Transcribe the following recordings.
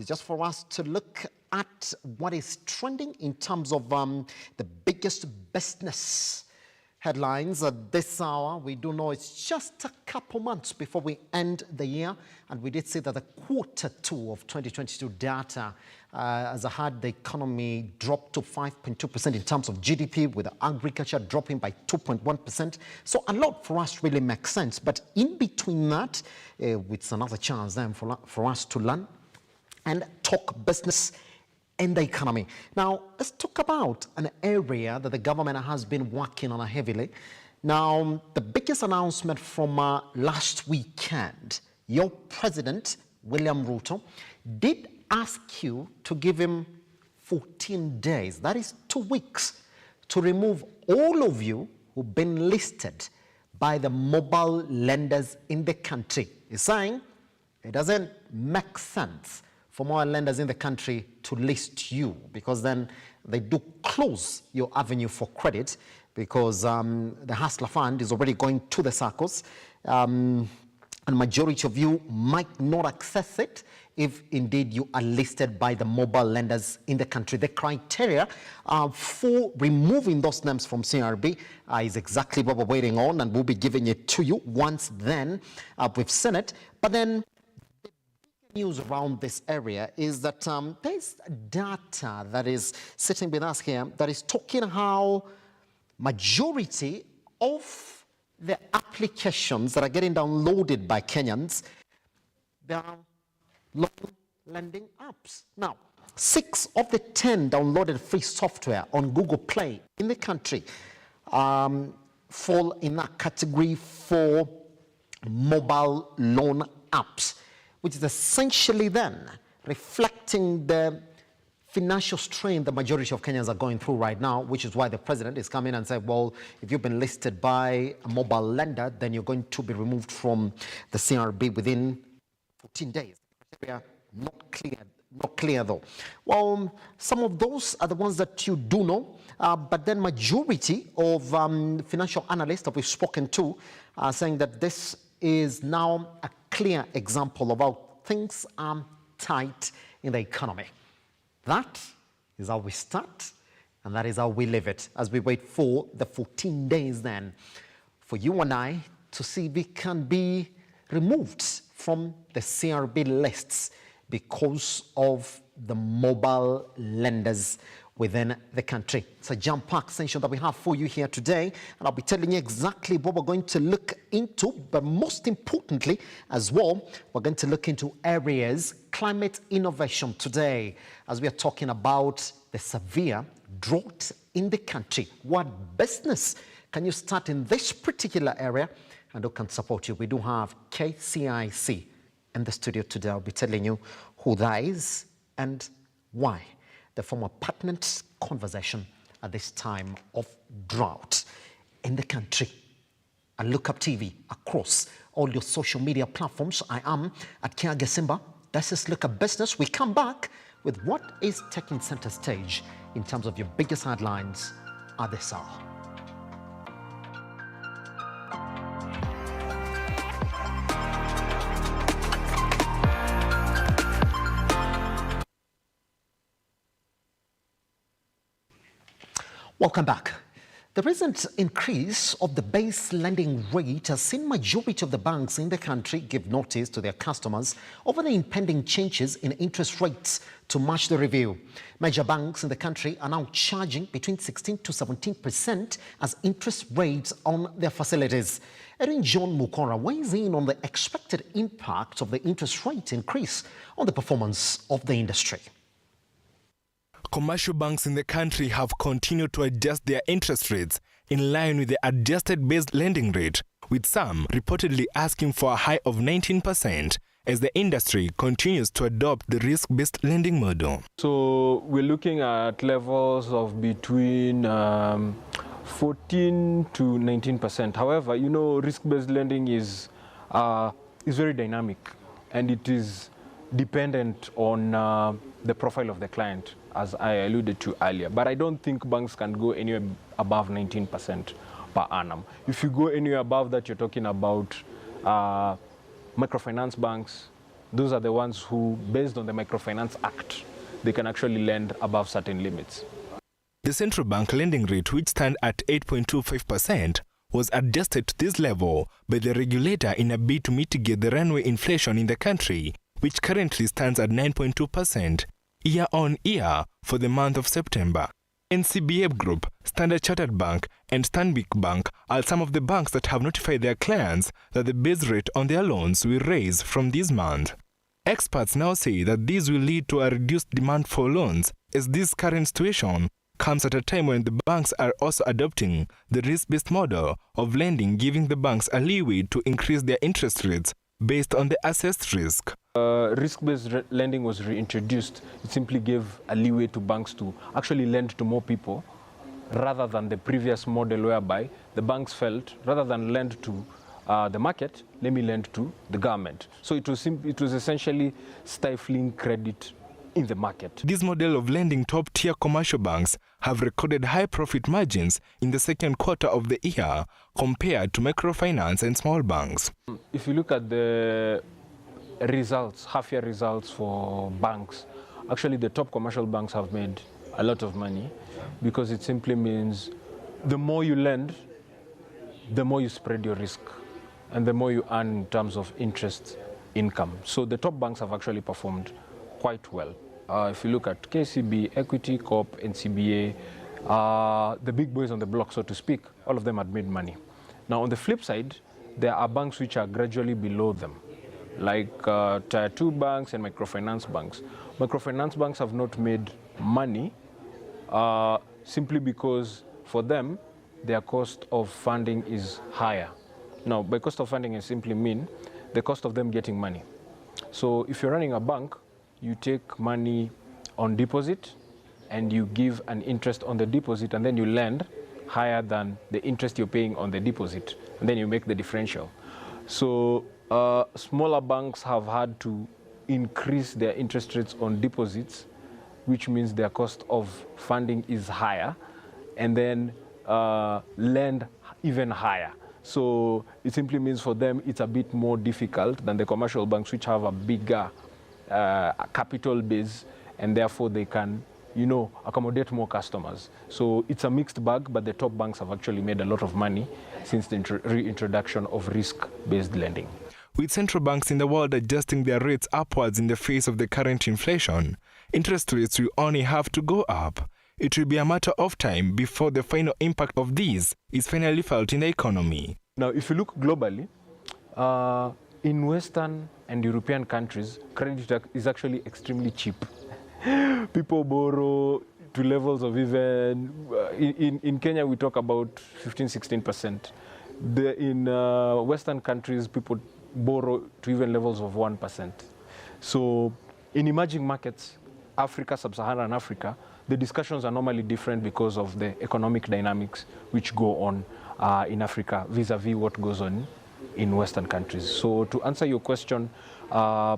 is just for us to look at what is trending in terms of the biggest business headlines at this hour. We do know it's just a couple months before we end the year, and we did see that the Q2 of 2022 data as I had the economy dropped to 5.2% in terms of GDP, with agriculture dropping by 2.1%. So a lot for us really makes sense. But in between that, it's another chance then for us to learn and talk business in the economy. Now, let's talk about an area that the government has been working on heavily. Now, the biggest announcement from last weekend, your president, William Ruto, did ask you to give him 14 days, that is 2 weeks, to remove all of you who've been listed by the mobile lenders in the country. He's saying it doesn't make sense for more lenders in the country to list you, because then they do close your avenue for credit, because the Hustler Fund is already going to the circles, and majority of you might not access it if indeed you are listed by the mobile lenders in the country. The criteria for removing those names from CRB is exactly what we're waiting on, and we'll be giving it to you once then we've seen it. But then news around this area is that there's data that is sitting with us here that is talking how majority of the applications that are getting downloaded by Kenyans, they are loan lending apps. Now, 6 of the 10 downloaded free software on Google Play in the country fall in that category for mobile loan apps, which is essentially then reflecting the financial strain the majority of Kenyans are going through right now, which is why the president is coming and said, well, if you've been listed by a mobile lender, then you're going to be removed from the CRB within 14 days. Not clear though. Well, some of those are the ones that you do know, but then majority of financial analysts that we've spoken to are saying that this is now a clear example of how things are tight in the economy. That is how we start, and that is how we live it as we wait for the 14 days then for you and I to see if we can be removed from the CRB lists because of the mobile lenders within the country. It's a jam-packed session that we have for you here today, and I'll be telling you exactly what we're going to look into, but most importantly as well, we're going to look into areas, climate innovation today, as we are talking about the severe drought in the country. What business can you start in this particular area, and who can support you? We do have KCIC in the studio today. I'll be telling you who that is and why. The form a pertinent conversation at this time of drought in the country. And Lookuptv across all your social media platforms. I am at Kia Gesimba. This is Lookupbusiness. We come back with what is taking center stage in terms of your biggest headlines at this hour. Welcome back. The recent increase of the base lending rate has seen majority of the banks in the country give notice to their customers over the impending changes in interest rates to match the review. Major banks in the country are now charging between 16 to 17% as interest rates on their facilities. Erin John Mukora weighs in on the expected impact of the interest rate increase on the performance of the industry. Commercial banks in the country have continued to adjust their interest rates in line with the adjusted base lending rate, with some reportedly asking for a high of 19% as the industry continues to adopt the risk-based lending model. So we're looking at levels of between 14 to 19%. However, you know, risk-based lending is very dynamic, and it is dependent on the profile of the client, as I alluded to earlier. But I don't think banks can go anywhere above 19% per annum. If you go anywhere above that, you're talking about microfinance banks, those are the ones who, based on the Microfinance Act, they can actually lend above certain limits. The central bank lending rate, which stands at 8.25%, was adjusted to this level by the regulator in a bid to mitigate the runaway inflation in the country, which currently stands at 9.2% year-on-year for the month of September. NCBA Group, Standard Chartered Bank, and Stanbic Bank are some of the banks that have notified their clients that the base rate on their loans will raise from this month. Experts now say that this will lead to a reduced demand for loans, as this current situation comes at a time when the banks are also adopting the risk-based model of lending, giving the banks a leeway to increase their interest rates based on the assessed risk. Risk-based lending was reintroduced. It simply gave a leeway to banks to actually lend to more people rather than the previous model whereby the banks felt rather than lend to the market, let me lend to the government. So it was essentially stifling credit in the market. This model of lending top-tier commercial banks have recorded high profit margins in the second quarter of the year compared to microfinance and small banks. If you look at the results, half-year results for banks, actually the top commercial banks have made a lot of money because it simply means the more you lend, the more you spread your risk and the more you earn in terms of interest income. So the top banks have actually performed quite well. If you look at KCB, Equity, Corp, NCBA, the big boys on the block, so to speak, all of them had made money. Now, on the flip side, there are banks which are gradually below them, like Tier 2 banks and microfinance banks. Microfinance banks have not made money simply because for them, their cost of funding is higher. Now, by cost of funding, I simply mean the cost of them getting money. So if you're running a bank, you take money on deposit and you give an interest on the deposit and then you lend higher than the interest you're paying on the deposit and then you make the differential. So smaller banks have had to increase their interest rates on deposits, which means their cost of funding is higher, and then lend even higher. So it simply means for them it's a bit more difficult than the commercial banks, which have a bigger capital base, and therefore they can, accommodate more customers. So it's a mixed bag, but the top banks have actually made a lot of money since the reintroduction of risk-based lending. With central banks in the world adjusting their rates upwards in the face of the current inflation, interest rates will only have to go up. It will be a matter of time before the final impact of these is finally felt in the economy. Now, if you look globally, in Western and European countries, credit is actually extremely cheap. People borrow to levels of even, in Kenya we talk about 15-16%. In Western countries, people borrow to even levels of 1%. So in emerging markets, Africa, Sub-Saharan Africa, the discussions are normally different because of the economic dynamics which go on in Africa vis-a-vis what goes on in Western countries. So to answer your question, the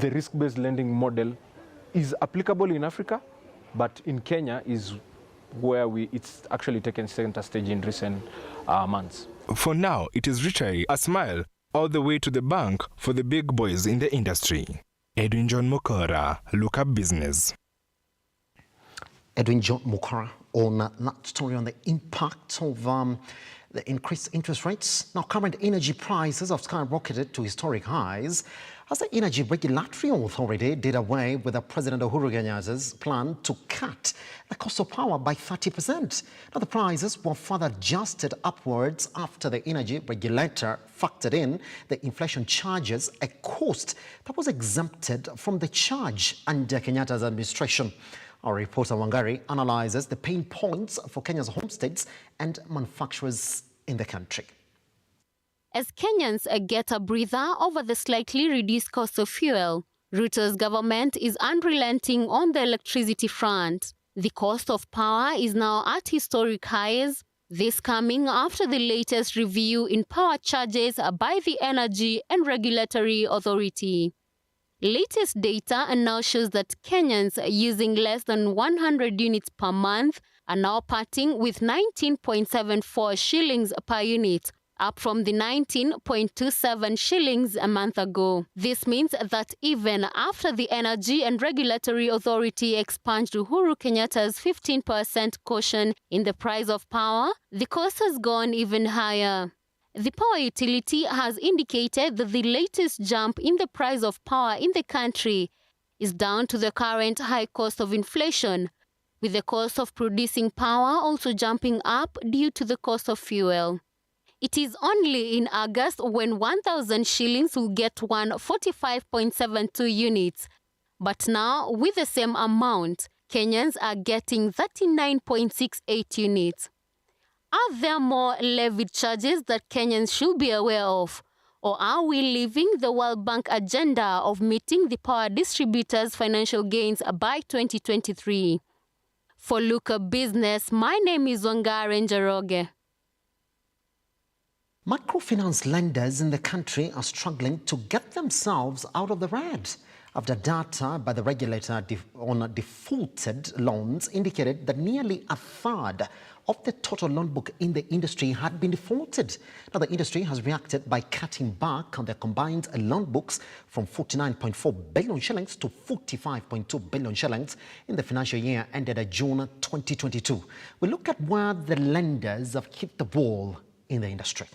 risk-based lending model is applicable in Africa, but in Kenya is where it's actually taken center stage in recent months. For now, it is literally a smile all the way to the bank for the big boys in the industry. Edwin John Mukora, Lookupbusiness. Edwin John Mukora on that story on the impact of the increased interest rates. Now, current energy prices have skyrocketed to historic highs as the Energy Regulatory Authority did away with the President Uhuru Kenyatta's plan to cut the cost of power by 30%. Now, the prices were further adjusted upwards after the energy regulator factored in the inflation charges, a cost that was exempted from the charge under Kenyatta's administration. Our reporter Wangari analyzes the pain points for Kenya's homesteads and manufacturers in the country. As Kenyans get a breather over the slightly reduced cost of fuel, Ruto's government is unrelenting on the electricity front. The cost of power is now at historic highs, this coming after the latest review in power charges by the Energy and Regulatory Authority. Latest data now shows that Kenyans using less than 100 units per month are now parting with 19.74 shillings per unit, up from the 19.27 shillings a month ago. This means that even after the Energy and Regulatory Authority expunged Uhuru Kenyatta's 15% caution in the price of power, the cost has gone even higher. The power utility has indicated that the latest jump in the price of power in the country is down to the current high cost of inflation, with the cost of producing power also jumping up due to the cost of fuel. It is only in August when 1,000 shillings will get 145.72 units. But now, with the same amount, Kenyans are getting 39.68 units. Are there more levied charges that Kenyans should be aware of? Or are we living the World Bank agenda of meeting the power distributors' financial gains by 2023? For Lookupbusiness, my name is Wangare Njoroge. Microfinance lenders in the country are struggling to get themselves out of the red after data by the regulator on defaulted loans indicated that nearly a third of the total loan book in the industry had been defaulted. Now, the industry has reacted by cutting back on their combined loan books from 49.4 billion shillings to 45.2 billion shillings in the financial year ended June 2022. We look at where the lenders have hit the wall in the industry.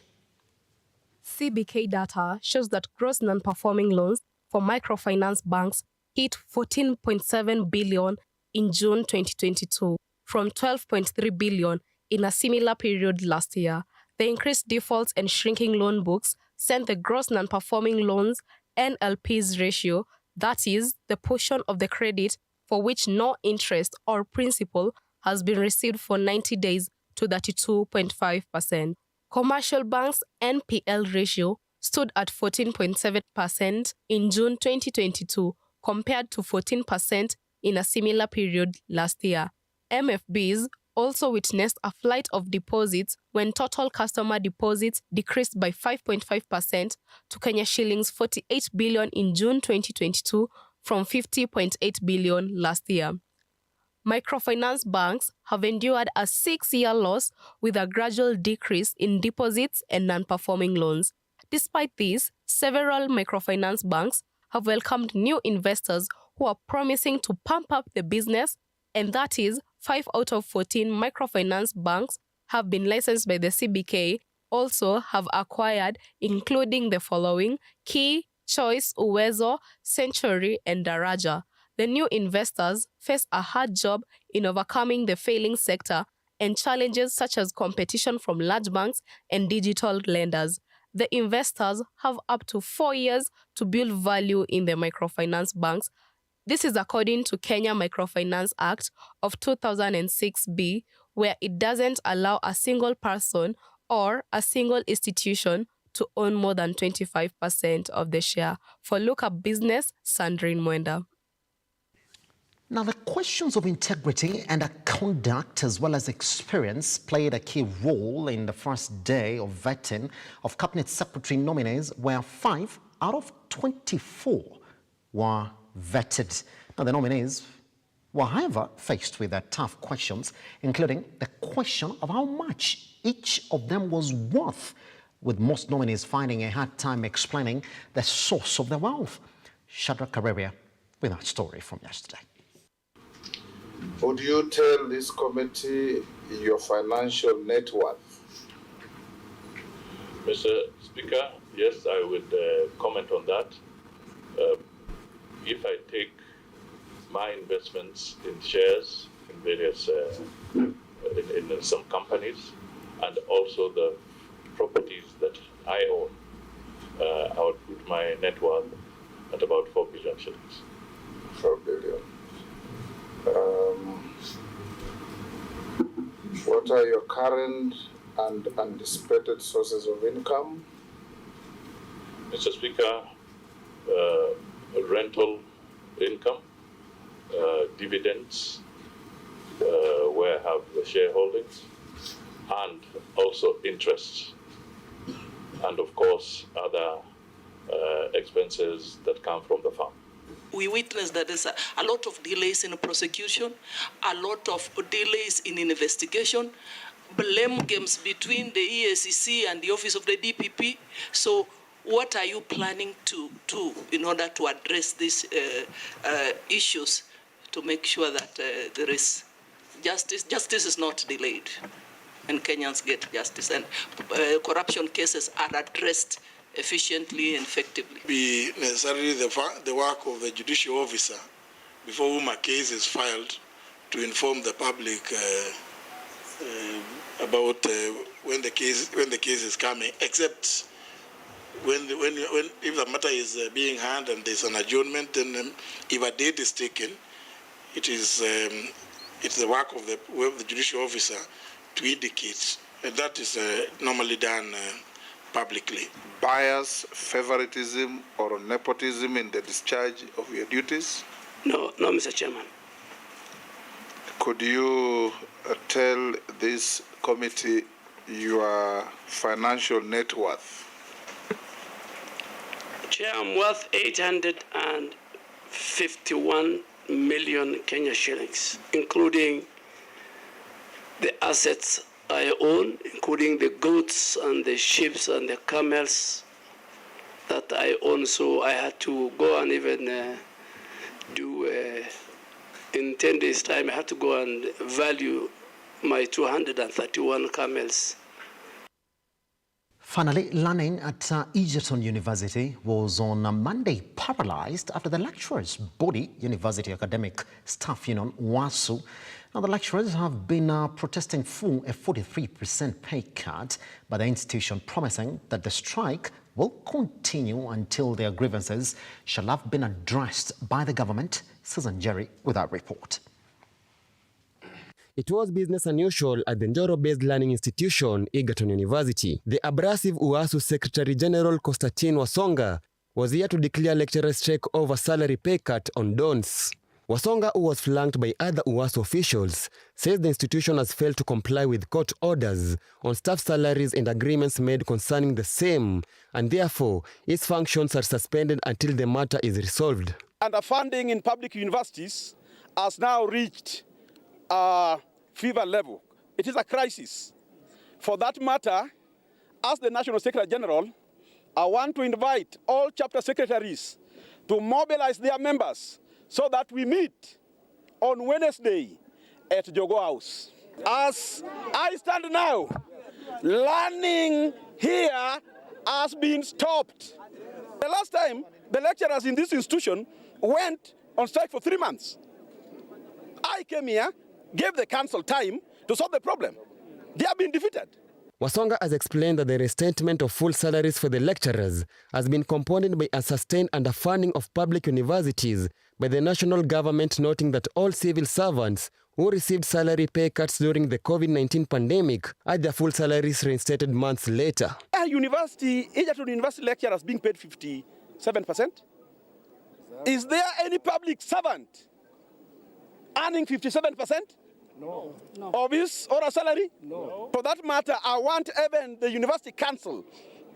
CBK data shows that gross non-performing loans for microfinance banks hit 14.7 billion in June 2022, from 12.3 billion in a similar period last year. The increased defaults and shrinking loan books sent the gross non-performing loans NLPs ratio, that is, the portion of the credit for which no interest or principal has been received for 90 days, to 32.5%. Commercial banks' NPL ratio stood at 14.7% in June 2022, compared to 14% in a similar period last year. MFBs also witnessed a flight of deposits when total customer deposits decreased by 5.5% to Kenya shillings 48 billion in June 2022 from 50.8 billion last year. Microfinance banks have endured a 6-year loss with a gradual decrease in deposits and non-performing loans. Despite this, several microfinance banks have welcomed new investors who are promising to pump up the business, and that is 5 out of 14 microfinance banks have been licensed by the CBK, also have acquired, including the following: Key, Choice, Uwezo, Century, and Daraja. The new investors face a hard job in overcoming the failing sector and challenges such as competition from large banks and digital lenders. The investors have up to 4 years to build value in the microfinance banks. This is according to Kenya Microfinance Act of 2006B, where it doesn't allow a single person or a single institution to own more than 25% of the share. For Lookupbusiness, Sandrine Mwenda. Now, the questions of integrity and conduct as well as experience played a key role in the first day of vetting of Cabinet Secretary nominees, where 5 out of 24 were vetted. Now, the nominees were, however, faced with tough questions, including the question of how much each of them was worth, with most nominees finding a hard time explaining the source of their wealth. Shadrach Kareria with that story from yesterday. Would you tell this committee your financial net worth? Mr. Speaker, yes, I would comment on that. If I take my investments in shares in various, in some companies, and also the properties that I own, I would put my net worth at about 4 billion shillings. 4 billion. What are your current and anticipated sources of income? Mr. Speaker, rental income, dividends, where I have the shareholdings, and also interest, and of course other expenses that come from the farm. We witnessed that there's a lot of delays in prosecution, a lot of delays in investigation. blame games between the EACC and the Office of the DPP. So what are you planning to do in order to address these issues to make sure that there is justice? Justice is not delayed and Kenyans get justice, and corruption cases are addressed efficiently and effectively. Be necessarily the work of the judicial officer before whom a case is filed to inform the public about when the case is coming, except when if the matter is being heard and there's an adjournment, then if a date is taken, it's the work of the judicial officer to indicate, and that is normally done publicly. Bias, favoritism, or nepotism in the discharge of your duties? No, Mr. Chairman. Could you tell this committee your financial net worth? Chair, I'm worth 851 million Kenya shillings, including the assets I own, including the goats and the sheep and the camels that I own. So I had to go and even in 10 days' time, I had to go and value my 231 camels. Finally, learning at Egerton University was on Monday paralyzed after the lecturers' body, University Academic Staff Union, WASU. Now, the lecturers have been protesting for a 43% pay cut by the institution, promising that the strike will continue until their grievances shall have been addressed by the government. Susan Jerry with our report. It was business unusual at the Njoro-based learning institution, Egerton University. The abrasive UASU Secretary General Constantine Wasonga was here to declare lecturer strike over salary pay cut on dons. Wasonga, who was flanked by other UASU officials, says the institution has failed to comply with court orders on staff salaries and agreements made concerning the same, and therefore its functions are suspended until the matter is resolved. Underfunding in public universities has now reached a fever level. It is a crisis. For that matter, as the National Secretary General, I want to invite all chapter secretaries to mobilize their members so that we meet on Wednesday at Jogo House. As I stand now, learning here has been stopped. The last time the lecturers in this institution went on strike for 3 months. I came here, gave the council time to solve the problem. They have been defeated. Wasonga has explained that the restatement of full salaries for the lecturers has been compounded by a sustained underfunding of public universities by the national government, noting that all civil servants who received salary pay cuts during the COVID-19 pandemic had their full salaries reinstated months later. Egerton University lecturers being paid 57%. Is there any public servant earning 57%? No. Of his or a salary? No. For that matter, I want even the university council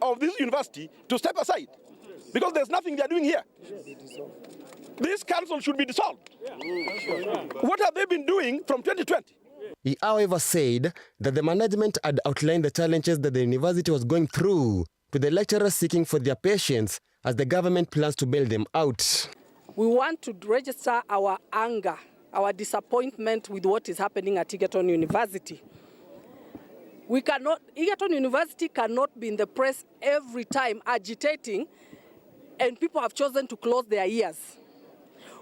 of this university to step aside, because there's nothing they're doing here. This council should be dissolved. What have they been doing from 2020? He, however, said that the management had outlined the challenges that the university was going through to the lecturers seeking for their patience as the government plans to bail them out. We want to register our anger, our disappointment with what is happening at Egerton University. Egerton University cannot be in the press every time agitating, and people have chosen to close their ears.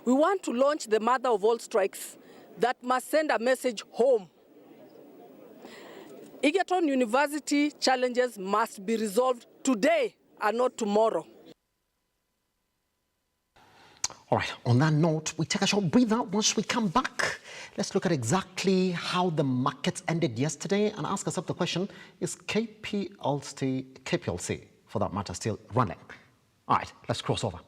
We want to launch the mother of all strikes that must send a message home. Egerton University challenges must be resolved today and not tomorrow. All right, on that note, we take a short breather. Once we come back, let's look at exactly how the markets ended yesterday and ask ourselves the question, is KPLC, for that matter, still running? All right, let's cross over.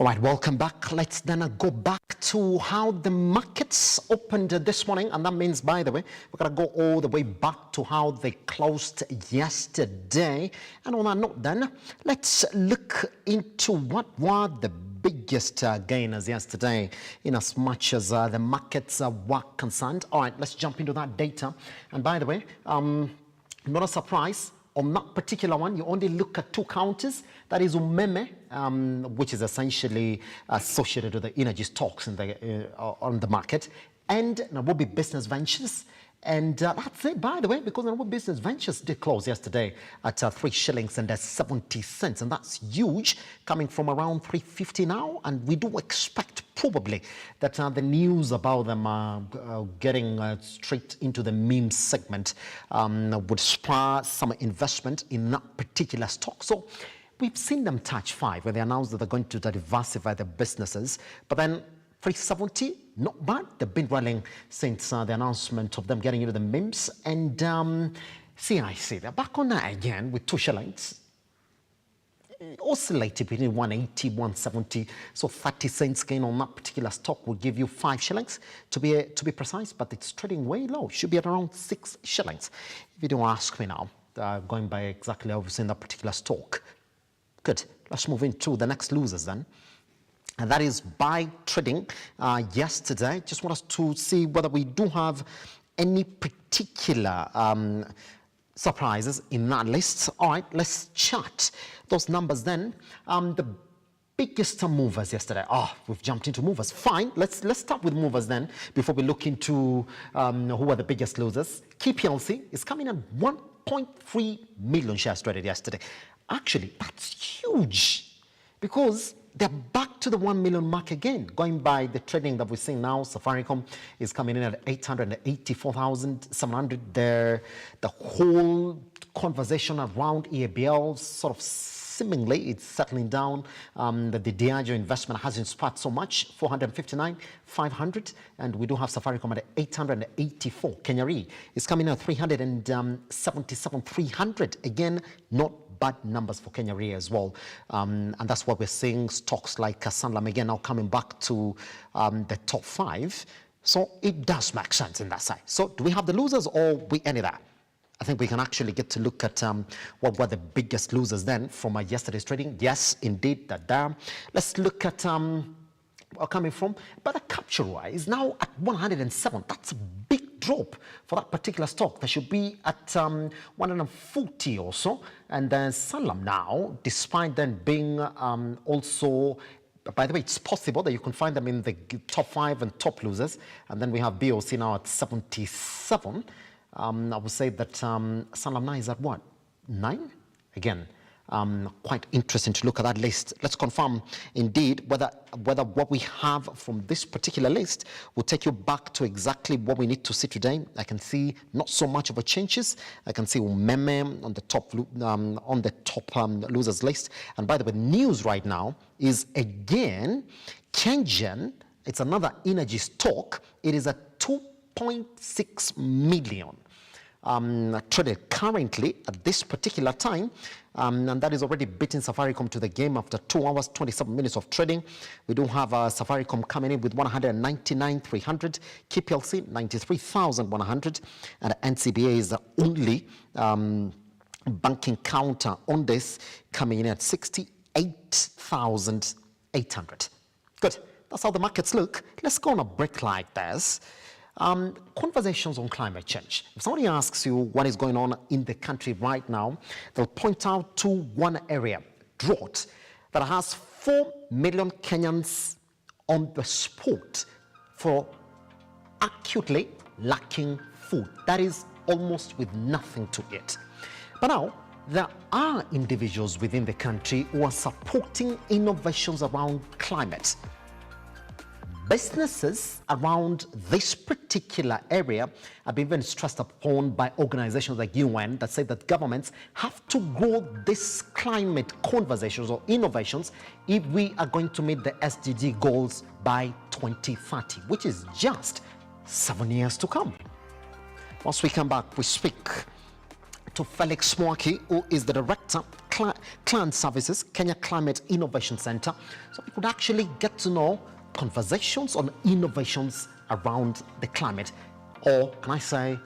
All right, welcome back. Let's then go back to how the markets opened this morning. And that means, by the way, we're going to go all the way back to how they closed yesterday. And on that note then, let's look into what were the biggest gainers yesterday in as much as the markets were concerned. All right, let's jump into that data. And by the way, not a surprise, on that particular one, you only look at two counters. That is umeme, which is essentially associated with the energy stocks in the, on the market, and Nairobi Business Ventures. And that's it, by the way, because Nairobi Business Ventures did close yesterday at 3 shillings and 70 cents. And that's huge, coming from around 3.50 now. And we do expect probably that the news about them getting straight into the meme segment would spur some investment in that particular stock. So we've seen them touch 5 where they announced that they're going to diversify their businesses. But then 370, not bad. They've been running since the announcement of them getting into the memes. And CIC, they're back on that again with 2 shillings. Oscillated between 180, 170. So 30 cents gain on that particular stock will give you 5 shillings to be precise. But it's trading way low. Should be at around 6 shillings. If you don't ask me now, going by exactly how we've seen that particular stock. Good. Let's move into the next losers then. And that is buy trading yesterday. Just want us to see whether we do have any particular surprises in that list. All right, let's chart those numbers then. The biggest movers yesterday. We've jumped into movers. Fine, let's start with movers then before we look into who are the biggest losers. KPLC is coming at 1.3 million shares traded yesterday. Actually, that's huge because they're back to the 1 million mark again. Going by the trading that we're seeing now, Safaricom is coming in at 884,700. The whole conversation around EABL sort of seemingly it's settling down. The Diageo investment hasn't sparked so much, 459,500. And we do have Safaricom at 884. Kenya Re is coming in at 377,300. Again, not bad numbers for Kenya Re as well. And that's what we're seeing. Stocks like Sanlam again now coming back to the top 5. So it does make sense in that side. So do we have the losers or we ended that? I think we can actually get to look at what were the biggest losers then from yesterday's trading. Yes, indeed, that there. Let's look at where coming from. But the capture is now at 107. That's a big drop for that particular stock. They should be at 140 or so. And then Sanlam now, despite them being also, by the way, it's possible that you can find them in the top 5 and top losers. And then we have BOC now at 77. I would say that Sanlam now is at what? 9? Again, quite interesting to look at that list. Let's confirm indeed whether what we have from this particular list will take you back to exactly what we need to see today. I can see not so much of a changes. I can see Umeme on the top losers list. And by the way, news right now is again Kenyan. It's another energy stock. It is at 2.6 million traded currently at this particular time, and that is already beating Safaricom to the game after 2 hours 27 minutes of trading. We do have Safaricom coming in with 199,300, KPLC 93,100, and NCBA is the only banking counter on this, coming in at 68,800. Good. That's how the markets look. Let's go on a break like this. Conversations on climate change. If somebody asks you what is going on in the country right now, they'll point out to one area, drought, that has 4 million Kenyans on the spot for acutely lacking food. That is almost with nothing to eat. But now, there are individuals within the country who are supporting innovations around climate. Businesses around this particular area have been even stressed upon by organizations like UN that say that governments have to grow these climate conversations or innovations if we are going to meet the SDG goals by 2030, which is just 7 years to come. Once we come back, we speak to Felix Mwaki, who is the Director, Client Services, Kenya Climate Innovation Center, so we could actually get to know conversations on innovations around the climate, or can I say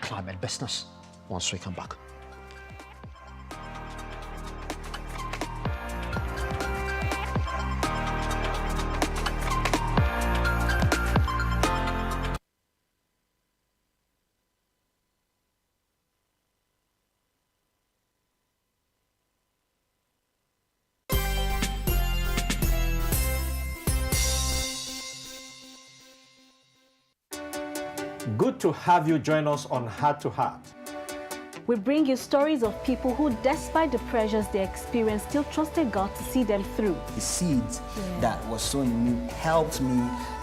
climate business, once we come back. Good to have you join us on Heart to Heart. We bring you stories of people who, despite the pressures they experienced, still trusted God to see them through. The seeds that was sown in me helped me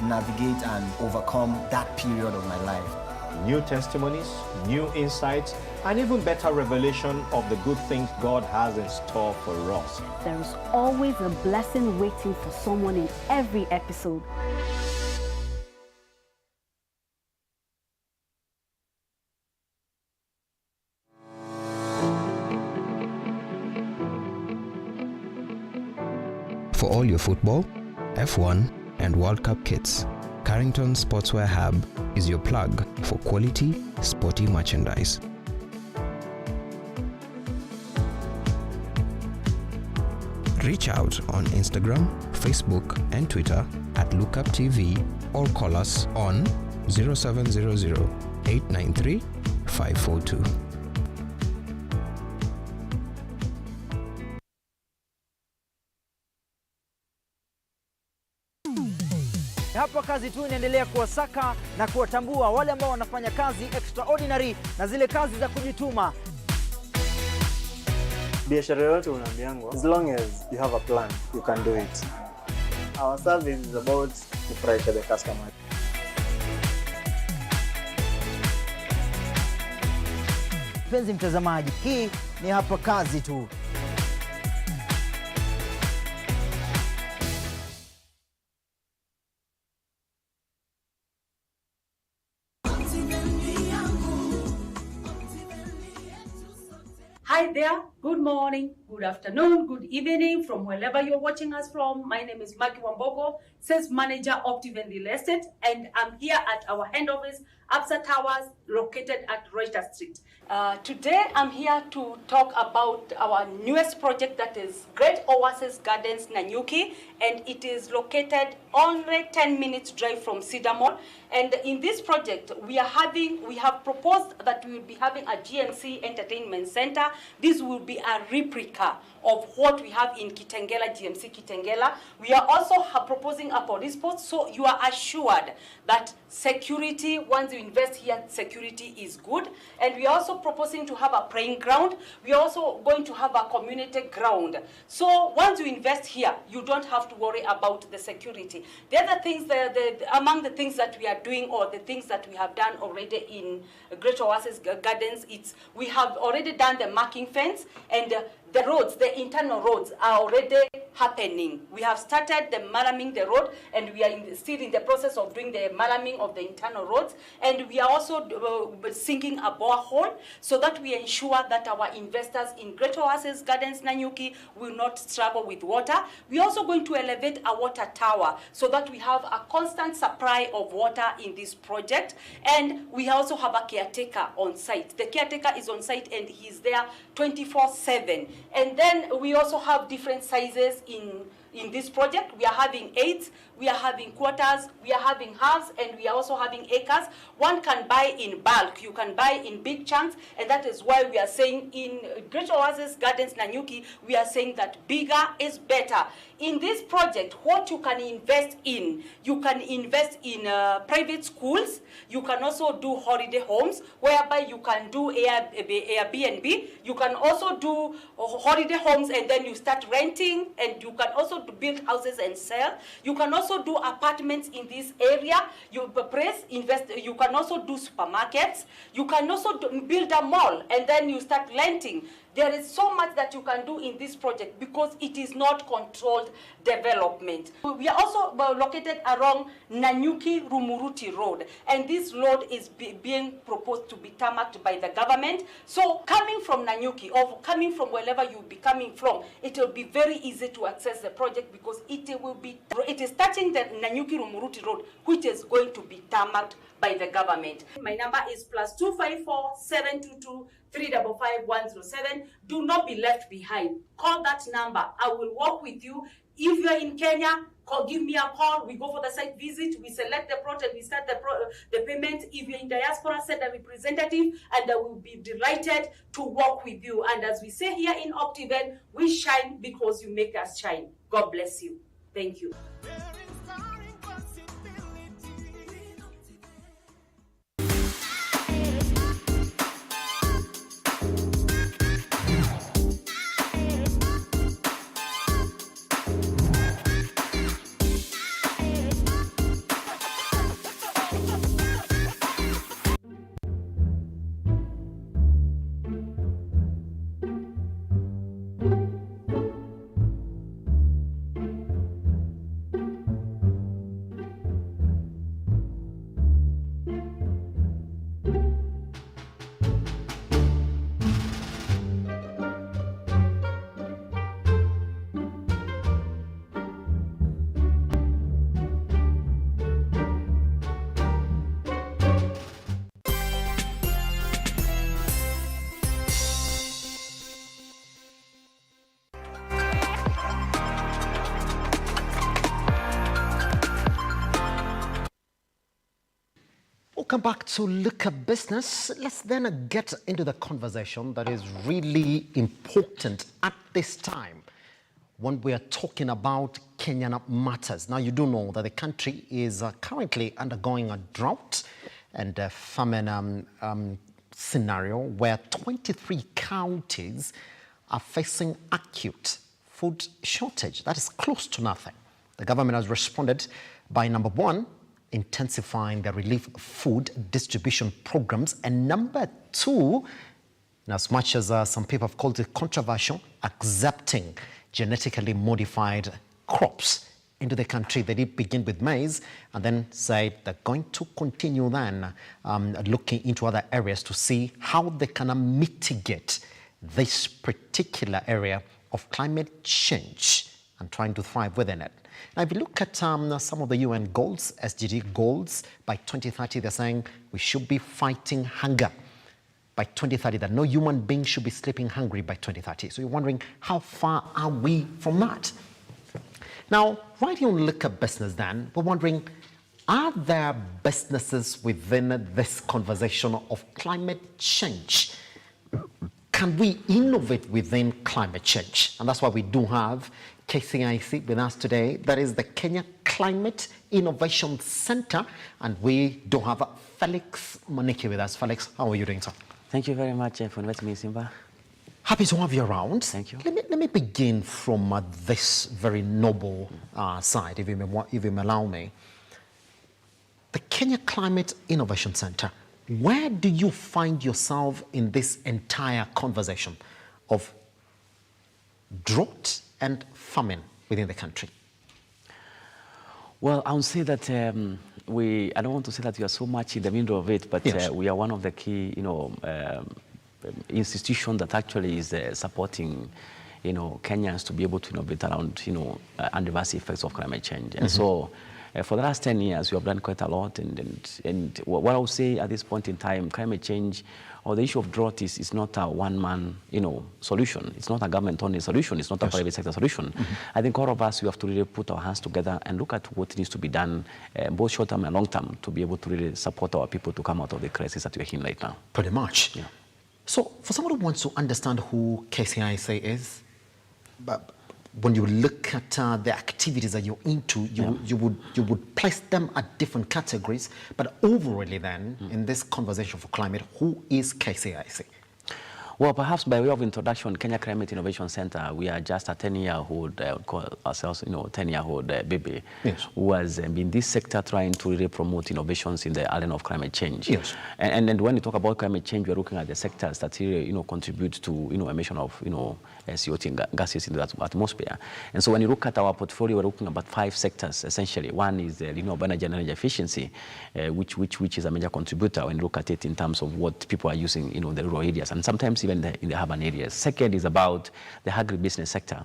navigate and overcome that period of my life. New testimonies, new insights, and even better revelation of the good things God has in store for us. There is always a blessing waiting for someone in every episode. For all your football, F1, and World Cup kits, Carrington Sportswear Hub is your plug for quality, sporty merchandise. Reach out on Instagram, Facebook, and Twitter at Lookuptv or call us on 0700 893 542. Hapa kazi tu inaendelea kuwasaka na kuwatambua wale ambao wanafanya kazi extraordinary na zile kazi za kujituma. Biashara yote unaambiangwa, as long as you have a plan, you can do it. Our service is about to pressure the customer. Mpenzi mtazamaji, hii ni hapa kazi tu. Hi there, good morning, good afternoon, good evening from wherever you're watching us from. My name is Maki Wambogo, Sales Manager of Oasis Real Estate, and I'm here at our head office, Absa Towers, located at Rochester Street. Today, I'm here to talk about our newest project, that is Great Oasis Gardens, Nanyuki, and it is located only 10 minutes drive from Cedar Mall. And in this project, we have proposed that we will be having a GMC Entertainment Center. This will be a replica of what we have in Kitengela, GMC Kitengela. We are also proposing a police post, so you are assured that security, once you invest here, security is good. And we are also proposing to have a playing ground. We are also going to have a community ground. So once you invest here, you don't have to worry about the security. The other things, among the things that we are doing, or the things that we have done already in Great Oasis Gardens, we have already done the marking fence, and the roads, the internal roads are already happening. We have started the malaming the road, and we are still in the process of doing the malaming of the internal roads. And we are also sinking a borehole so that we ensure that our investors in Great Oasis Gardens, Nanyuki, will not struggle with water. We are also going to elevate a water tower so that we have a constant supply of water in this project. And we also have a caretaker on site. The caretaker is on site, and he's there 24/7. And then we also have different sizes in this project. We are having 8, we are having quarters, we are having halves, and we are also having acres. One can buy in bulk, you can buy in big chunks, and that is why we are saying in Great Oasis Gardens, Nanyuki, we are saying that bigger is better. In this project, what you can invest in, you can invest in private schools. You can also do holiday homes, whereby you can do Airbnb. You can also do holiday homes, and then you start renting, and you can also build houses and sell. You can also do apartments in this area. You can also do supermarkets. You can also build a mall, and then you start renting. There is so much that you can do in this project because it is not controlled development. We are also located along Nanyuki Rumuruti Road, and this road is being proposed to be tarmacked by the government. So coming from Nanyuki or coming from wherever you be coming from, it will be very easy to access the project because it is touching the Nanyuki Rumuruti Road, which is going to be tarmacked by the government. My number is +254 722 355 107. Do not be left behind. Call that number. I will work with you. If you're in Kenya, give me a call. We go for the site visit. We select the project. We start the payment. If you're in diaspora, send a representative, and I will be delighted to work with you. And as we say here in Optiven, we shine because you make us shine. God bless you. Thank you. Welcome back to Lookupbusiness. Let's then get into the conversation that is really important at this time when we are talking about Kenyan matters. Now, you do know that the country is currently undergoing a drought and a famine scenario where 23 counties are facing acute food shortage. That is close to nothing. The government has responded by, number one, intensifying the relief food distribution programs, and number two, as much as some people have called it controversial, accepting genetically modified crops into the country. They did begin with maize and then say they're going to continue then looking into other areas to see how they can mitigate this particular area of climate change and trying to thrive within it. Now, if you look at some of the UN goals, SDG goals, by 2030, they're saying we should be fighting hunger by 2030, that no human being should be sleeping hungry by 2030. So you're wondering, how far are we from that? Now, right here on Lookupbusiness then, we're wondering, are there businesses within this conversation of climate change? Can we innovate within climate change? And that's why we do have KCIC with us today. That is the Kenya Climate Innovation Center. And we do have Felix Maniki with us. Felix, how are you doing, sir? Thank you very much for inviting me, Simba. Happy to have you around. Thank you. Let me begin from this very noble side, if you may allow me. The Kenya Climate Innovation Center. Where do you find yourself in this entire conversation of drought and famine within the country? Well, I would say that I don't want to say that we are so much in the middle of it, but yes, we are one of the key, institutions that actually is supporting, Kenyans to be able to innovate around, adverse effects of climate change. And so, for the last 10 years, we have done quite a lot. And what I would say at this point in time, climate change or the issue of drought is not a one-man, solution. It's not a government-only solution. It's not a private sector solution. I think all of us, we have to really put our hands together and look at what needs to be done, both short-term and long-term, to be able to really support our people to come out of the crisis that we're in right now. Pretty much. Yeah. So, for someone who wants to understand who KCIC is, but when you look at the activities that you're into, you would place them at different categories. But overall then, in this conversation for climate, who is KCIC? Well, perhaps by way of introduction, Kenya Climate Innovation Center, we are just a 10-year-old, call ourselves, 10-year-old baby, yes, who has been in this sector trying to really promote innovations in the arena of climate change. Yes. And when we talk about climate change, we're looking at the sectors that really, contribute to, emission of, CO2 gases into the atmosphere. And so when you look at our portfolio, we're looking about 5 sectors, essentially. One is the renewable energy and energy efficiency, which is a major contributor when you look at it in terms of what people are using, in the rural areas, and sometimes even in the urban areas. Second is about the agribusiness sector,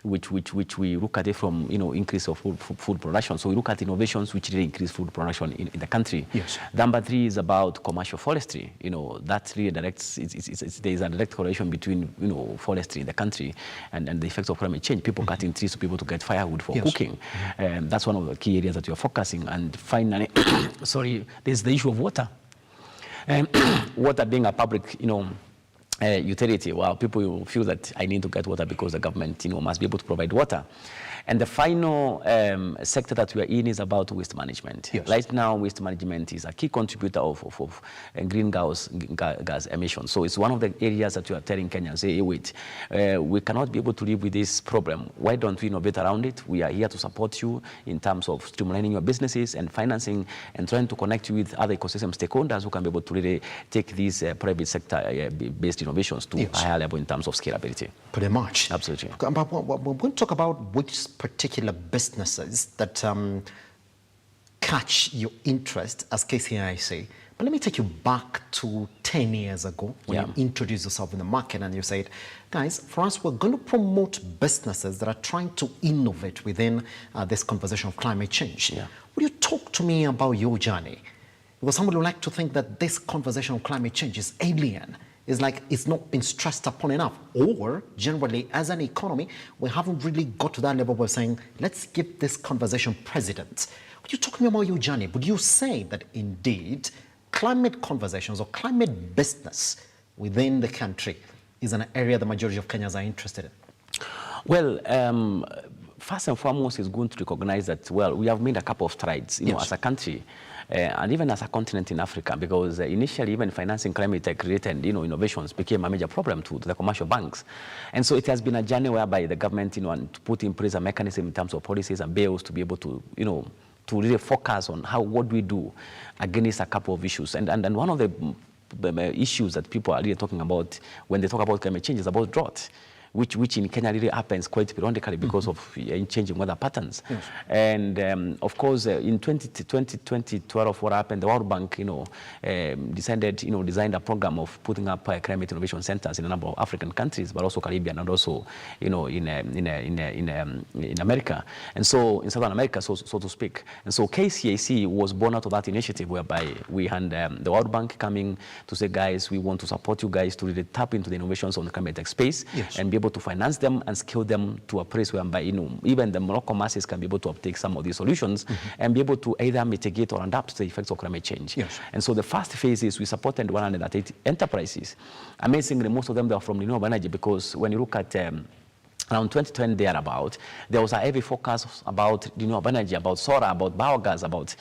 which we look at it from, increase of food production. So we look at innovations which really increase food production in the country. Yes. Number 3 is about commercial forestry. That really directs, there is a direct correlation between, forestry in the country and the effects of climate change. People cutting trees to be able to get firewood for cooking. That's one of the key areas that we are focusing. And finally, sorry, there's the issue of water. Water being a public, utility. Well, people feel that I need to get water because the government, must be able to provide water. And the final sector that we are in is about waste management. Yes. Right now, waste management is a key contributor of greenhouse gas emissions. So it's one of the areas that we are telling Kenyans, hey, wait, we cannot be able to live with this problem. Why don't we innovate around it? We are here to support you in terms of streamlining your businesses and financing and trying to connect you with other ecosystem stakeholders who can be able to really take these private sector-based innovations to a higher level in terms of scalability. Pretty much. Absolutely. We're going to talk about which particular businesses that catch your interest as KCIC. But let me take you back to 10 years ago when you introduced yourself in the market and you said, guys, for us, we're going to promote businesses that are trying to innovate within this conversation of climate change. Will you talk to me about your journey? Because somebody would like to think that this conversation of climate change is alien. It's like it's not been stressed upon enough. Or generally, as an economy, we haven't really got to that level where we're saying, let's give this conversation precedence. Would you talk to me about your journey? Would you say that indeed climate conversations or climate business within the country is an area the majority of Kenyans are interested in? Well, first and foremost, it's going to recognize that, well, we have made a couple of strides, as a country. And even as a continent in Africa, because initially even financing climate tech-related innovations became a major problem to the commercial banks. And so it has been a journey whereby the government and to put in place a mechanism in terms of policies and bills to be able to, to really focus on what do we do against a couple of issues. And one of the issues that people are really talking about when they talk about climate change is about drought. Which in Kenya really happens quite periodically because of changing weather patterns. Yes. And of course, in 2012, what happened? The World Bank, designed a program of putting up climate innovation centers in a number of African countries, but also Caribbean and also, in America, and so in Southern America, so to speak. And so KCAC was born out of that initiative, whereby we had the World Bank coming to say, guys, we want to support you guys to really tap into the innovations on the climate tech space and be able to finance them and scale them to a place whereby even the local masses can be able to uptake some of these solutions and be able to either mitigate or adapt to the effects of climate change. Yes. And so the first phase is we supported 180 enterprises. Amazingly, most of them are from renewable energy, because when you look at around 2020 thereabout, there was a heavy focus about renewable energy, about solar, about biogas, about,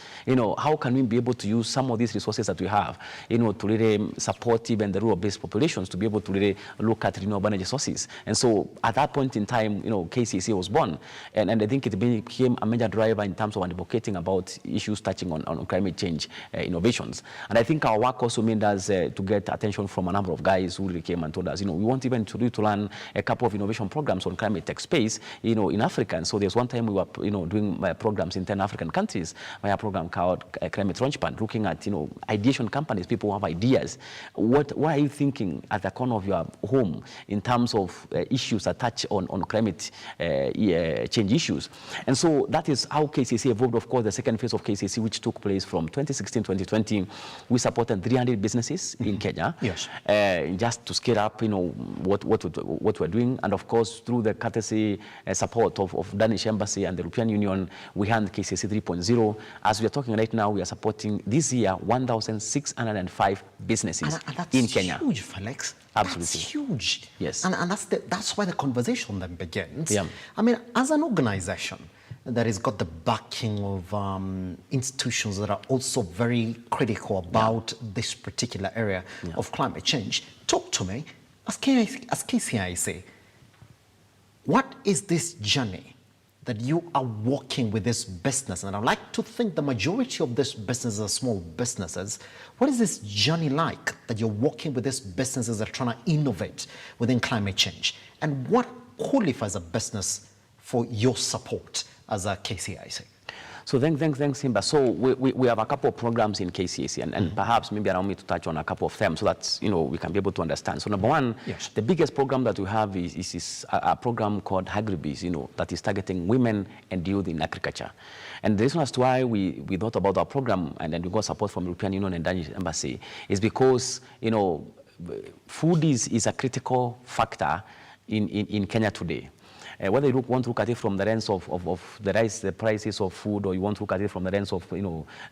how can we be able to use some of these resources that we have, to really support even the rural-based populations to be able to really look at renewable energy sources. And so at that point in time, KCC was born. And I think it became a major driver in terms of advocating about issues touching on climate change innovations. And I think our work also made us to get attention from a number of guys who really came and told us, we want even to run a couple of innovation programs on climate tech space, in Africa. And so there's one time we were, doing programs in 10 African countries, by a program called Climate Transplant, looking at, ideation companies, people who have ideas. What are you thinking at the corner of your home in terms of issues that touch on climate change issues? And so that is how KCC evolved. Of course, the second phase of KCC, which took place from 2016-2020, we supported 300 businesses in Kenya. Yes. Just to scale up, what we're doing. And of course, through the courtesy support of Danish Embassy and the European Union, we had KCC 3.0. As we are talking right now, we are supporting this year 1,605 businesses in Kenya. That's huge, Felix. Absolutely. That's huge. Yes. And that's where the conversation then begins. Yeah. I mean, as an organization that has got the backing of institutions that are also very critical about this particular area of climate change, talk to me. As KCIC, what is this journey that you are working with this business? And I'd like to think the majority of this businesses are small businesses. What is this journey like that you're working with these businesses that are trying to innovate within climate change? And what qualifies a business for your support as a KCIC? So thanks, Simba. So we have a couple of programs in KCAC, and perhaps maybe allow me to touch on a couple of them so that we can be able to understand. So number one, yes, the biggest program that we have is a program called Agribiz, that is targeting women and youth in agriculture. And the reason as to why we thought about our program and then we got support from European Union and Danish Embassy is because food is a critical factor in Kenya today. Whether you want to look at it from the lens of the prices of food, or you want to look at it from the lens of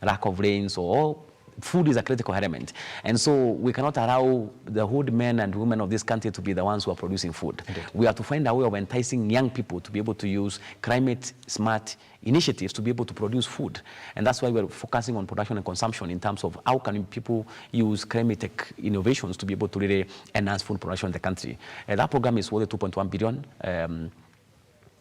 lack of rains, or food is a critical element. And so we cannot allow the hood men and women of this country to be the ones who are producing food. Indeed. We have to find a way of enticing young people to be able to use climate smart initiatives to be able to produce food. And that's why we're focusing on production and consumption in terms of how can people use climate tech innovations to be able to really enhance food production in the country. That program is worth 2.1 billion.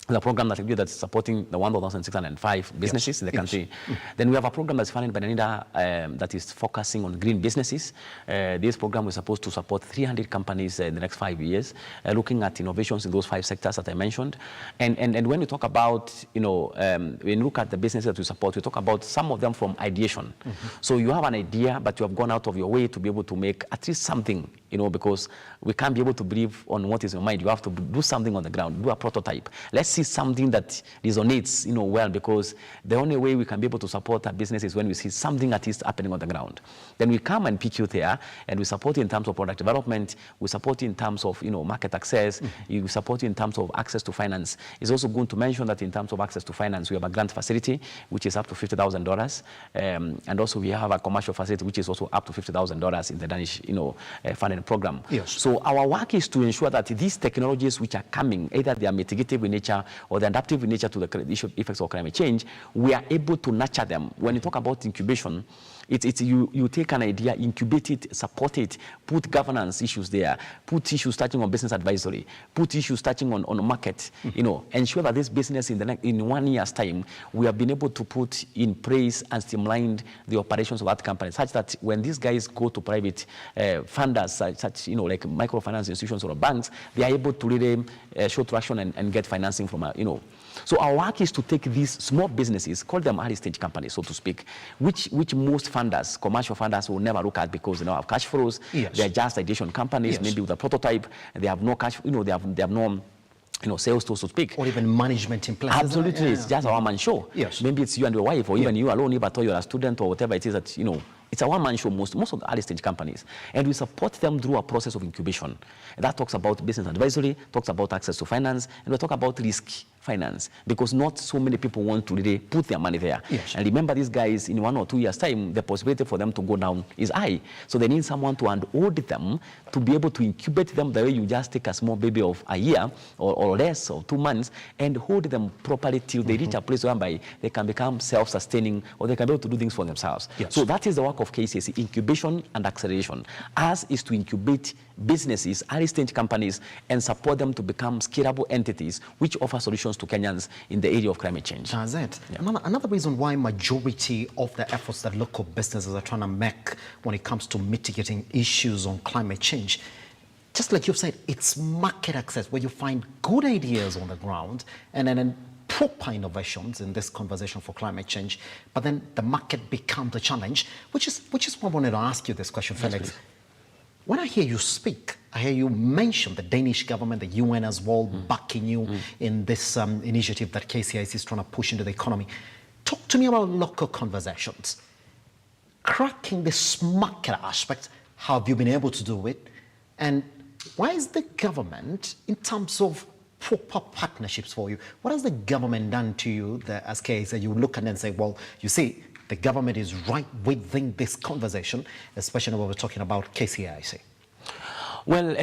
The program that's supporting the 1,605 businesses, yes, in the country. Yes. Then we have a program that's funded by NIDA that is focusing on green businesses. This program is supposed to support 300 companies in the next 5 years, looking at innovations in those 5 sectors that I mentioned. And when we talk about, when you look at the businesses that we support, we talk about some of them from ideation. So you have an idea, but you have gone out of your way to be able to make at least something, because we can't be able to believe on what is in your mind. You have to do something on the ground, do a prototype. Let's see something that resonates, well, because the only way we can be able to support our business is when we see something at least happening on the ground. Then we come and pick you there, and we support you in terms of product development, we support you in terms of, market access, we support you in terms of access to finance. It's also good to mention that in terms of access to finance, we have a grant facility, which is up to $50,000, and also we have a commercial facility, which is also up to $50,000 in the Danish, funding program. Yes. So our work is to ensure that these technologies which are coming, either they are mitigative in nature or the adaptive in nature to the effects of climate change, we are able to nurture them. When you talk about incubation, you take an idea, incubate it, support it, put governance issues there, put issues touching on business advisory, put issues touching on market, ensure that this business in 1 year's time, we have been able to put in place and streamline the operations of that company, such that when these guys go to private funders, such like microfinance institutions or banks, they are able to really show traction and get financing from, So our work is to take these small businesses, call them early stage companies, so to speak, which most funders, commercial funders, will never look at because they don't have cash flows. Yes. They're just ideation companies, yes, maybe with a prototype. They have no cash, they have no sales to speak. Or even management in place. Absolutely. It's just a one-man show. Yes. Maybe it's you and your wife, or even you alone, even though you're a student or whatever it is that, it's a one-man show, most of the early stage companies. And we support them through a process of incubation. And that talks about business advisory, talks about access to finance, and we talk about risk finance, because not so many people want to really put their money there. Yes. And remember, these guys, in 1 or 2 years' time, the possibility for them to go down is high. So they need someone to handhold them to be able to incubate them the way you just take a small baby of a year or less, or 2 months, and hold them properly till they reach a place whereby they can become self-sustaining, or they can be able to do things for themselves. Yes. So that is the work of KCAC, incubation and acceleration. Ours is to incubate businesses, early stage companies, and support them to become scalable entities which offer solutions to Kenyans in the area of climate change. That's it. Yeah. Another reason why majority of the efforts that local businesses are trying to make when it comes to mitigating issues on climate change, just like you've said, it's market access, where you find good ideas on the ground and then proper innovations in this conversation for climate change, but then the market becomes a challenge, which is why I wanted to ask you this question, Felix. Yes, when I hear you speak, I hear you mention the Danish government, the UN as well, backing you in this initiative that KCIC is trying to push into the economy. Talk to me about local conversations. Cracking this market aspect, how have you been able to do it? And why is the government, in terms of proper partnerships for you, what has the government done to you as KCIC? You look at it and say, well, you see, the government is right within this conversation, especially when we're talking about KCIC. Well,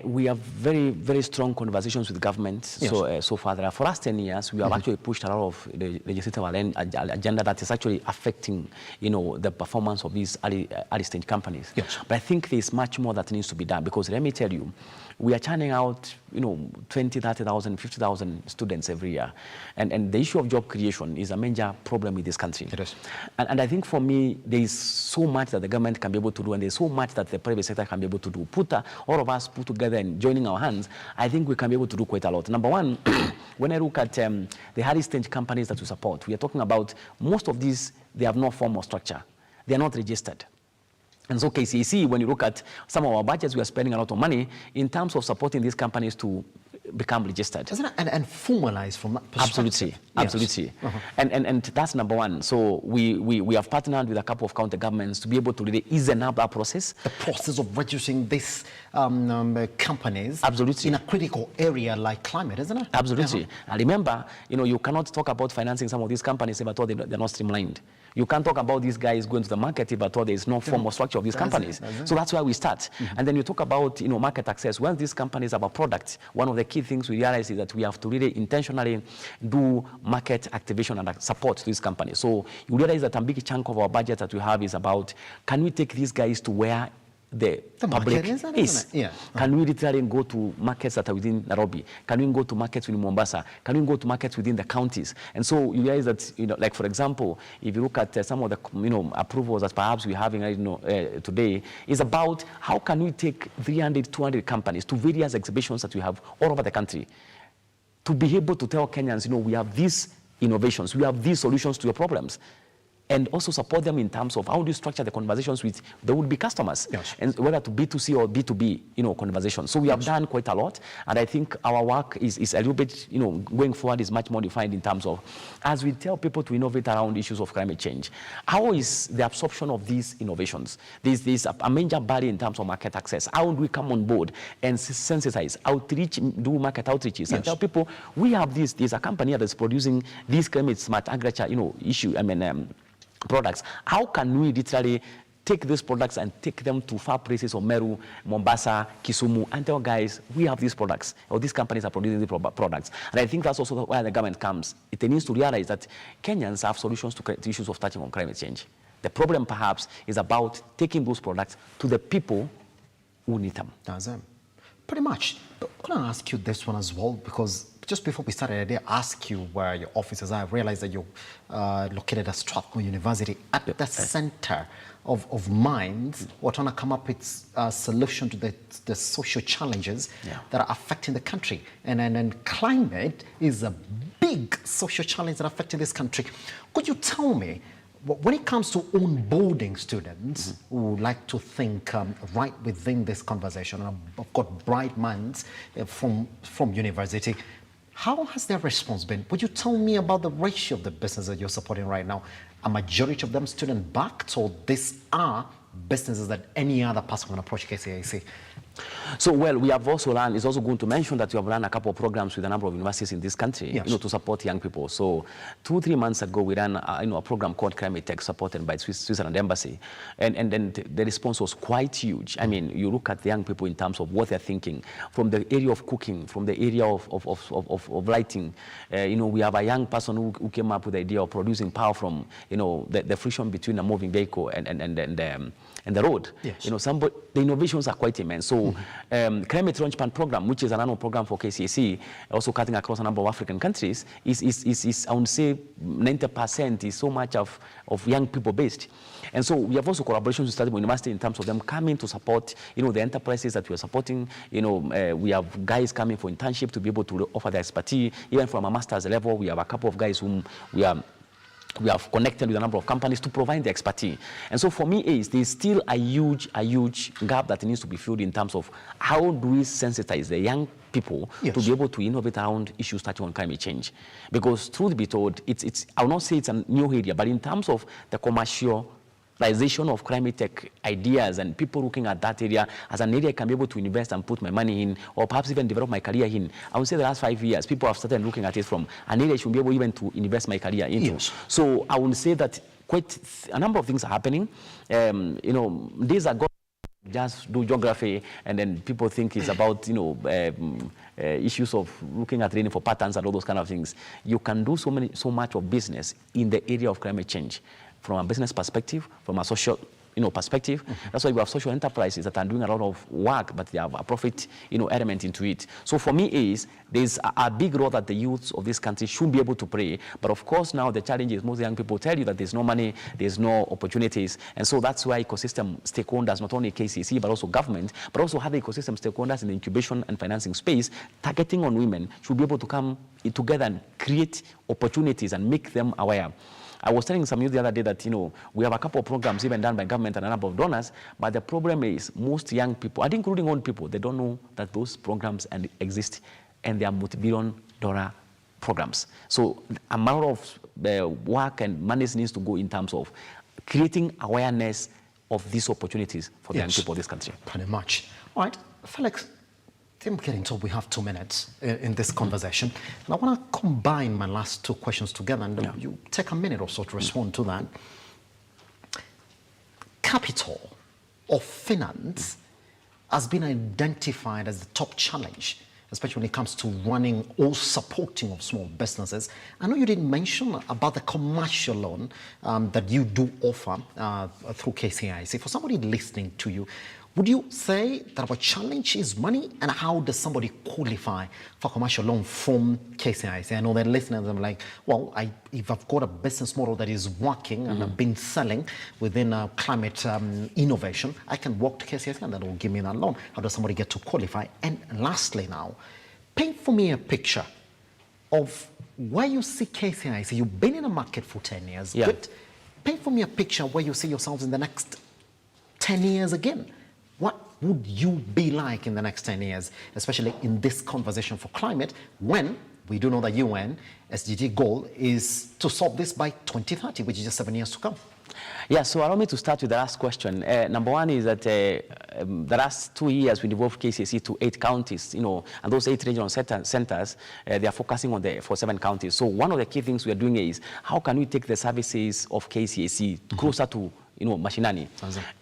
we have very, very strong conversations with government. Yes. So far, for us 10 years, we have actually pushed a lot of the legislative agenda that is actually affecting, the performance of these early stage companies. Yes. But I think there's much more that needs to be done, because let me tell you, we are churning out, 20, 30,000, 50,000 students every year. And the issue of job creation is a major problem in this country. It is. And I think for me, there is so much that the government can be able to do, and there's so much that the private sector can be able to do. All of us put together and joining our hands, I think we can be able to do quite a lot. Number one, when I look at the early stage companies that we support, we are talking about most of these, they have no formal structure. They are not registered. And so KCC, when you look at some of our budgets, we are spending a lot of money in terms of supporting these companies to become registered. And formalize from that perspective. Absolutely, absolutely. Yes. And that's number one. So we have partnered with a couple of county governments to be able to really ease up that process. The process of registering these companies. Absolutely. In a critical area like climate, isn't it? Absolutely. And remember, you cannot talk about financing some of these companies if at all they're not streamlined. You can't talk about these guys going to the market if at all there is no formal structure of these companies. So that's why we start. And then you talk about market access. Once these companies have a product, one of the key things we realize is that we have to really intentionally do market activation and support to these companies. So you realize that a big chunk of our budget that we have is about, can we take these guys to where the public is? Yeah. Can we literally go to markets that are within Nairobi? Can we go to markets within Mombasa? Can we go to markets within the counties? And so you realize that, like for example, if you look at some of the approvals that perhaps we're having today, is about how can we take 300, 200 companies to various exhibitions that we have all over the country to be able to tell Kenyans, we have these innovations, we have these solutions to your problems. And also support them in terms of how do you structure the conversations with the would-be customers, yes, and whether to B2C or B2B, conversations. So we have done quite a lot, and I think our work is a little bit, going forward is much more defined in terms of, as we tell people to innovate around issues of climate change, how is the absorption of these innovations? There's a major barrier in terms of market access. How do we come on board and sensitize, outreach, do market outreaches, and tell people, we have this, there's a company that's producing these climate smart agriculture, products. How can we literally take these products and take them to far places of Meru, Mombasa, Kisumu, and tell guys, we have these products, or these companies are producing these products. And I think that's also where the government comes. It needs to realize that Kenyans have solutions to issues of touching on climate change. The problem perhaps is about taking those products to the people who need them. Pretty much. But I'm going to ask you this one as well, because just before we started, I did ask you where your offices are. I realized that you're located at Strathmore University, at the center of minds. We're trying to come up with a solution to the social challenges that are affecting the country. And climate is a big social challenge that are affecting this country. Could you tell me, when it comes to onboarding students who like to think right within this conversation, and I've got bright minds from university, how has their response been? Would you tell me about the ratio of the business that you're supporting right now? A majority of them student-backed, or these are businesses that any other person can approach KCAC? So, well, we have also run, it's also going to mention that we have run a couple of programs with a number of universities in this country, to support young people. So 2-3 months ago, we ran a program called Climate Tech, supported by Switzerland Embassy. And then the response was quite huge. I mean, you look at the young people in terms of what they're thinking, from the area of cooking, from the area of lighting. We have a young person who came up with the idea of producing power from, the friction between a moving vehicle and the road. Yes. The innovations are quite immense. So Climate Transplant program, which is an annual program for KCAC, also cutting across a number of African countries, is I would say 90% is so much of young people based. And so we have also collaborations with Strathmore University in terms of them coming to support, the enterprises that we are supporting. We have guys coming for internship to be able to offer their expertise. Even from a master's level, we have a couple of guys whom we have connected with a number of companies to provide the expertise. And so for me, there's still a huge gap that needs to be filled in terms of how do we sensitize the young people to be able to innovate around issues touching on climate change. Because truth be told, I will not say it's a new area, but in terms of the commercialization of climate tech ideas and people looking at that area as an area I can be able to invest and put my money in, or perhaps even develop my career in. I would say the last 5 years, people have started looking at it from an area I should be able even to invest my career into. Yes. So I would say that quite a number of things are happening. Days ago, just do geography, and then people think it's about, you know, issues of looking at rain for patterns and all those kind of things. You can do so much of business in the area of climate change, from a business perspective, from a social, you know, perspective. That's why we have social enterprises that are doing a lot of work, but they have a profit, you know, element into it. So for me there's a big role that the youths of this country should be able to play. But of course now the challenge is most young people tell you that there's no money, there's no opportunities. And so that's why ecosystem stakeholders, not only KCC, but also government, but also other ecosystem stakeholders in the incubation and financing space, targeting on women, should be able to come together and create opportunities and make them aware. I was telling some of you the other day that, you know, we have a couple of programs even done by government and a number of donors, but the problem is most young people, and including old people, they don't know that those programs exist, and they are multi-billion-dollar programs. So a amount of work and money needs to go in terms of creating awareness of these opportunities for the young people of this country. Pretty much. All right, Felix, I'm getting told we have 2 minutes in this conversation, and I want to combine my last 2 questions together, and you take a minute or so to respond to that. Capital or finance has been identified as the top challenge, especially when it comes to running or supporting of small businesses. I know you didn't mention about the commercial loan that you do offer through KCIC. For somebody listening to you, would you say that our challenge is money, and how does somebody qualify for commercial loan from KCIC? I know they're listening and I'm like, well, if I've got a business model that is working and I've been selling within climate innovation, I can walk to KCIC and that will give me that loan. How does somebody get to qualify? And lastly now, paint for me a picture of where you see KCIC. You've been in the market for 10 years. Yeah. Good. Paint for me a picture where you see yourselves in the next 10 years again. What would you be like in the next 10 years, especially in this conversation for climate, when we do know the UN SDG goal is to solve this by 2030, which is just 7 years to come? Yeah, so allow me to start with the last question. Number one is that the last 2 years we devolved KCC to 8 counties, you know, and those 8 regional centers, they are focusing on for 7 counties. So one of the key things we are doing is how can we take the services of KCC closer to, you know, mashinani.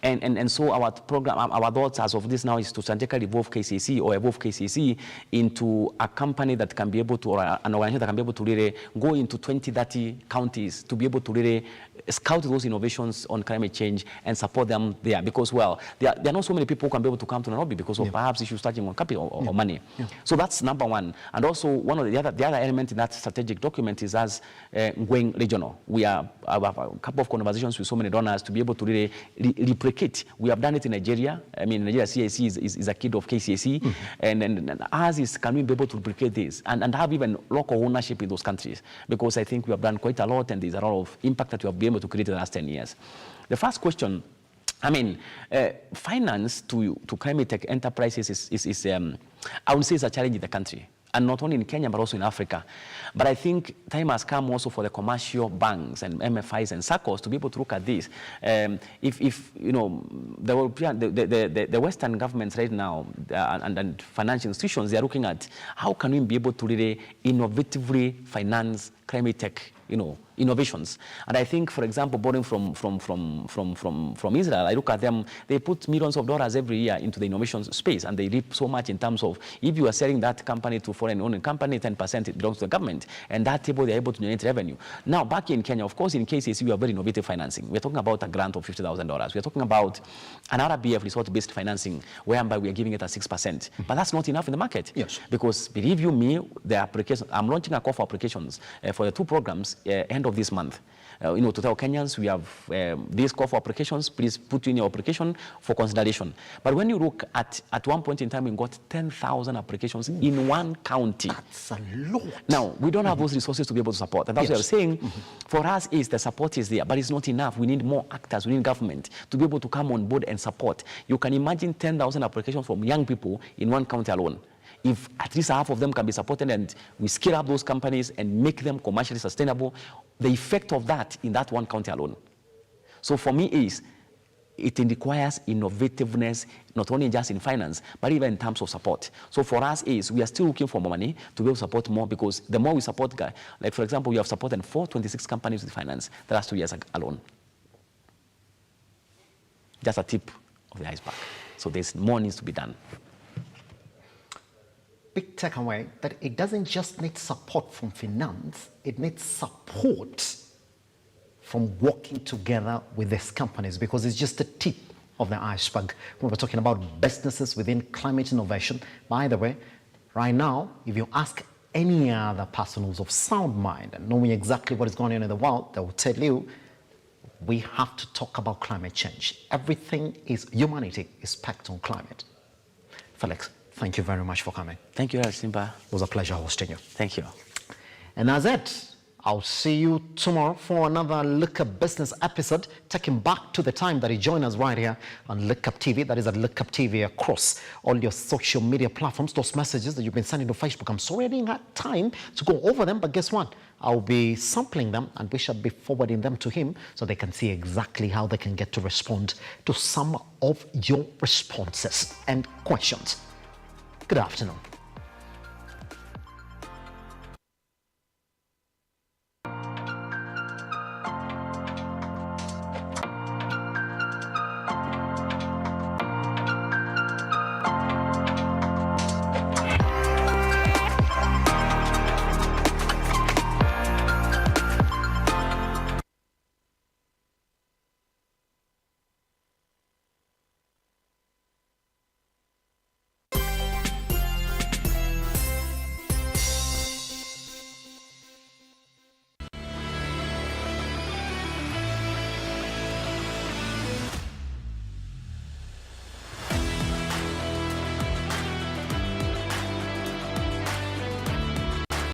And so our program, our thoughts as of this now is to strategically evolve KCC or evolve KCC into a company that can be able to, or an organization that can be able to really go into 20, 30 counties to be able to really scout those innovations on climate change and support them there. Because, well, there are not so many people who can be able to come to Nairobi because of perhaps issues starting on capital or money. So that's number one. And also one of the other element in that strategic document is as going regional. We have a couple of conversations with so many donors to be able to really replicate. We have done it in Nigeria. I mean, Nigeria CAC is a kid of KCAC, and ours is, can we be able to replicate this and have even local ownership in those countries? Because I think we have done quite a lot, and there's a lot of impact that we have been able to create in the last 10 years. The first question, I mean, finance to climate tech enterprises is I would say, it's a challenge in the country. And not only in Kenya, but also in Africa. But I think time has come also for the commercial banks and MFIs and SACCOs to be able to look at this. If you know, the Western governments right now and financial institutions, they are looking at how can we be able to really innovatively finance climate tech, you know, innovations. And I think, for example, borrowing from Israel, I look at them, they put millions of dollars every year into the innovation space, and they reap so much in terms of, if you are selling that company to foreign-owned company, 10% it belongs to the government, and that table they're able to generate revenue. Now, back in Kenya, of course, in KCC, we have very innovative financing. We're talking about a grant of $50,000. We're talking about an RBF resort-based financing, whereby we are giving it at 6%. But that's not enough in the market. Yes. Because, believe you me, the application, I'm launching a call for applications for the 2 programs end of this month. You know, to tell Kenyans, we have this call for applications, please put in your application for consideration. But when you look at one point in time, we got 10,000 applications in one county. That's a lot. Now, we don't have those resources to be able to support. And that's what I'm saying. For us, is the support is there, but it's not enough. We need more actors, we need government to be able to come on board and support. You can imagine 10,000 applications from young people in one county alone. If at least half of them can be supported and we scale up those companies and make them commercially sustainable, the effect of that in that one county alone. So for me it requires innovativeness, not only just in finance, but even in terms of support. So for us we are still looking for more money to be able to support more, because the more we support, like for example, we have supported 426 companies with finance the last 2 years alone. Just a tip of the iceberg. So there's more needs to be done. Big takeaway that it doesn't just need support from finance, it needs support from working together with these companies, because it's just the tip of the iceberg when we're talking about businesses within climate innovation. By the way, right now, if you ask any other person who's of sound mind and knowing exactly what is going on in the world, they will tell you we have to talk about climate change. Humanity is packed on climate. Felix, thank you very much for coming. Thank you, Simba. It was a pleasure hosting you. Thank you. And that's it. I'll see you tomorrow for another Lookupbusiness episode, taking back to the time that you join us right here on Lookuptv. That is at Lookuptv across all your social media platforms. Those messages that you've been sending to Facebook, I'm sorry I didn't have time to go over them, but guess what? I'll be sampling them and we shall be forwarding them to him so they can see exactly how they can get to respond to some of your responses and questions. Good afternoon.